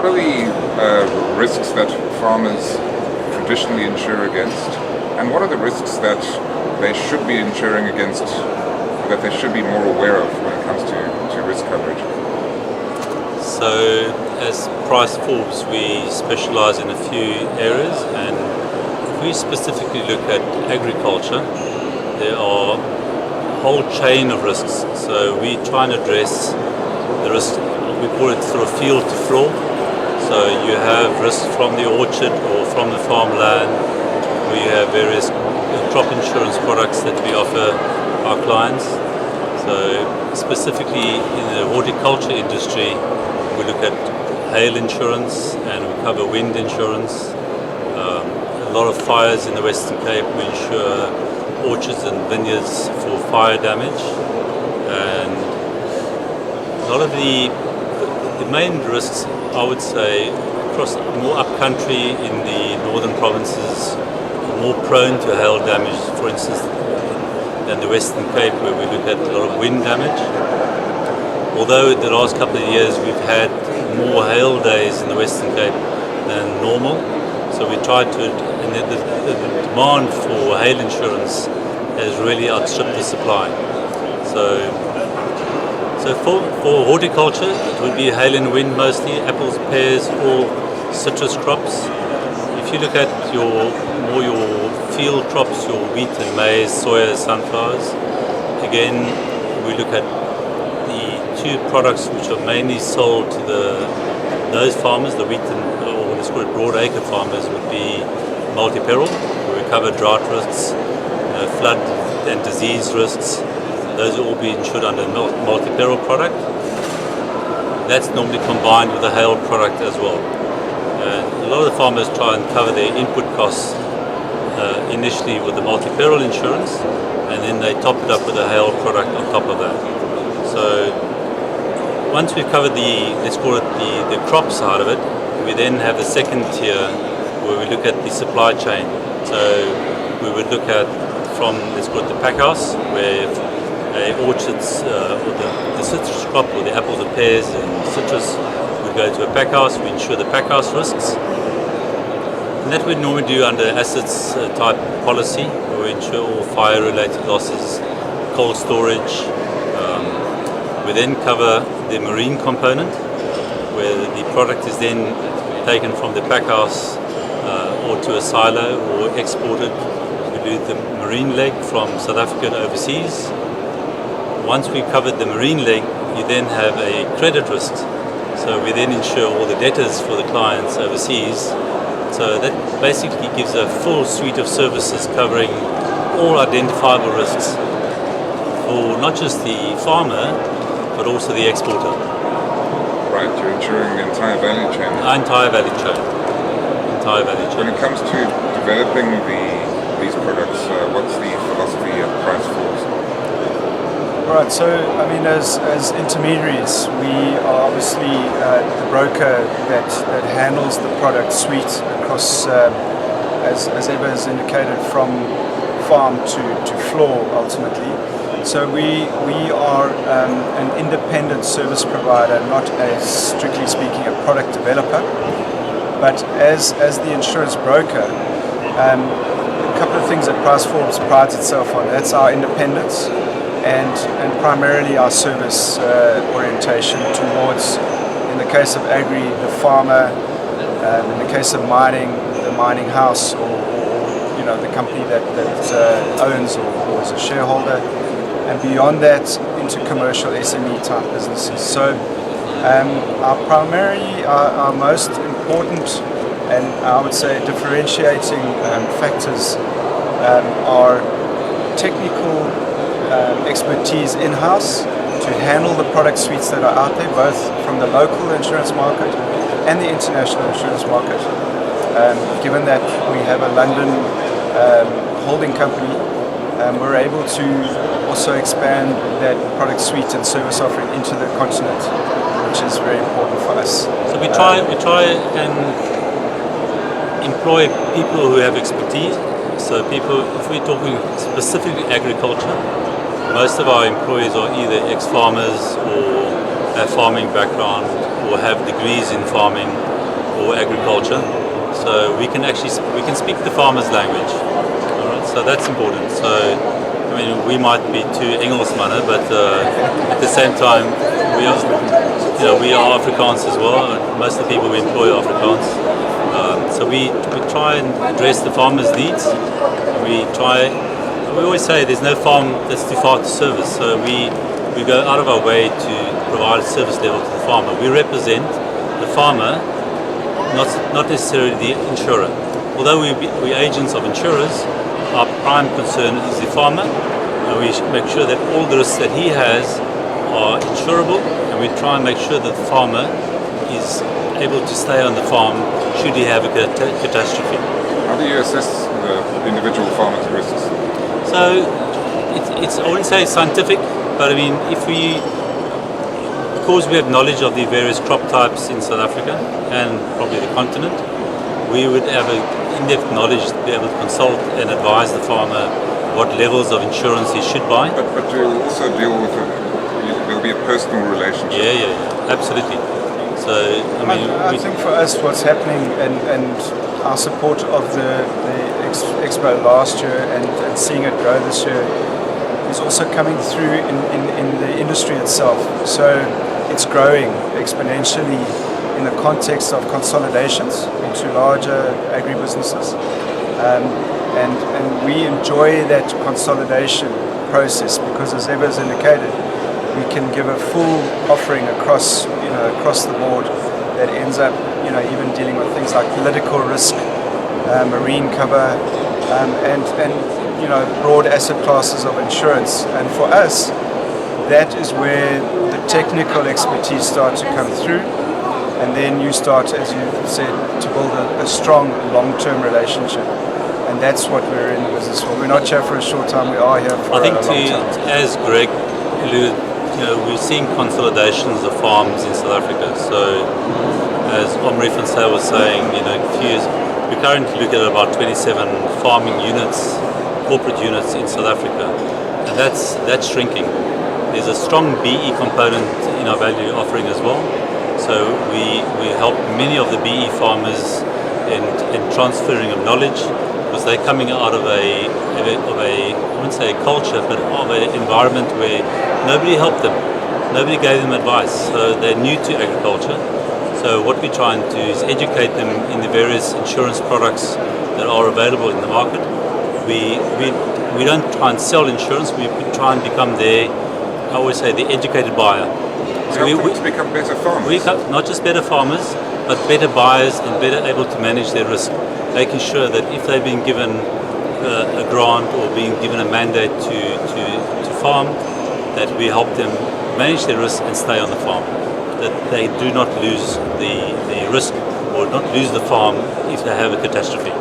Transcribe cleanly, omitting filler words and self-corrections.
are the risks that farmers traditionally insure against, and what are the risks that they should be insuring against, that they should be more aware of when it comes to risk coverage? So, as Price Forbes, we specialize in a few areas, and if we specifically look at agriculture, there are a whole chain of risks. So we try and address the risk, we call it through field to floor. So you have risks from the orchard or from the farmland. We have various crop insurance products that we offer our clients. So specifically in the horticulture industry, we look at hail insurance and we cover wind insurance. A lot of fires in the Western Cape, we insure orchards and vineyards for fire damage. And a lot of the main risks, I would say, across more upcountry in the northern provinces, are more prone to hail damage, for instance, than the Western Cape, where we look at a lot of wind damage. Although the last couple of years we've had more hail days in the Western Cape than normal, so we tried to, and the demand for hail insurance has really outstripped the supply. So for horticulture, it would be hail and wind mostly, apples, pears, all citrus crops. If you look at your field crops, your wheat and maize, soya, sunflowers, again, we look at the two products which are mainly sold to those farmers, the wheat and, or let's call it broad acre farmers, would be multi-peril, where we cover drought risks, flood and disease risks. Those will all be insured under a multi-peril product. That's normally combined with a hail product as well. And a lot of the farmers try and cover their input costs initially with the multi-peril insurance, and then they top it up with a hail product on top of that. So once we've covered let's call it the crop side of it, we then have a second tier where we look at the supply chain. So we would look at from, let's call it the pack house, where orchards or the citrus crop or the apples and pears and citrus would go to a pack house. We insure the pack house risks, and that we normally do under assets type policy, where we insure all fire related losses, cold storage. We then cover the marine component, where the product is then taken from the pack house or to a silo or exported. We do the marine leg from South Africa to overseas. Once we've covered the marine leg, you then have a credit risk. So we then insure all the debtors for the clients overseas. So that basically gives a full suite of services covering all identifiable risks for not just the farmer, but also the exporter. Right, you're insuring the entire value chain. Entire value chain. When it comes to developing these products, what's the philosophy at Price Forbes? Right, so I mean, as intermediaries, we are obviously the broker that handles the product suite across, as Eva has indicated, from farm to floor ultimately. So we are an independent service provider, not strictly speaking a product developer, but as the insurance broker. A couple of things that Price Forbes prides itself on, that's our independence and primarily our service orientation towards, in the case of agri, the farmer, in the case of mining, the mining house, or the company that owns or is a shareholder, and beyond that into commercial SME type businesses. So our most important and I would say differentiating factors are technical expertise in-house to handle the product suites that are out there, both from the local insurance market and the international insurance market. Given that we have a London holding company, we're able to also expand that product suite and service offering into the continent, which is very important for us. So we try and employ people who have expertise. So people, if we're talking specifically agriculture, most of our employees are either ex-farmers or have farming background or have degrees in farming. or agriculture. So we can speak the farmer's language. All right? So that's important. So I mean, we might be two Engelsmannen, but at the same time, we are Afrikaans as well. Most of the people we employ are Afrikaans. So we try and address the farmer's needs. We always say there's no farm that's too far to service. So we go out of our way to provide a service level to the farmer. We represent the farmer, not necessarily the insurer. Although we're agents of insurers, our prime concern is the farmer, and we make sure that all the risks that he has are insurable, and we try and make sure that the farmer is able to stay on the farm should he have a catastrophe. How do you assess the individual farmer's risks? So it's I wouldn't say it's scientific, but I mean because we have knowledge of the various crop types in South Africa and probably the continent, we would have an in-depth knowledge to be able to consult and advise the farmer what levels of insurance he should buy. But you also deal with there'll be a personal relationship. Yeah, absolutely. So I think for us, what's happening and our support of the expo last year and seeing it grow this year is also coming through in the industry itself. So it's growing exponentially in the context of consolidations into larger agribusinesses. And we enjoy that consolidation process because, as Eva has indicated, we can give a full offering across the board that ends up even dealing with things like political risk, marine cover, and broad asset classes of insurance. And for us, that is where the technical expertise starts to come through, and then you start, as you said, to build a strong long-term relationship. And that's what we're in the business for. We're not here for a short time, we are here for a long time. As Greg alluded, we're seeing consolidations of farms in South Africa. So, as Omri van Zyl was saying, we currently look at about 27 farming units, corporate units in South Africa, and that's shrinking. There's a strong BE component in our value offering as well. So we help many of the BE farmers in transferring of knowledge, because they're coming out of I wouldn't say a culture, but of an environment where nobody helped them, nobody gave them advice. So they're new to agriculture. So what we're trying to do is educate them in the various insurance products that are available in the market. We don't try and sell insurance. We try and become I always say, the educated buyer. So we to become better farmers. Not just better farmers, but better buyers and better able to manage their risk, making sure that if they've been given a grant or being given a mandate to farm, that we help them manage their risk and stay on the farm, that they do not lose the risk or not lose the farm if they have a catastrophe.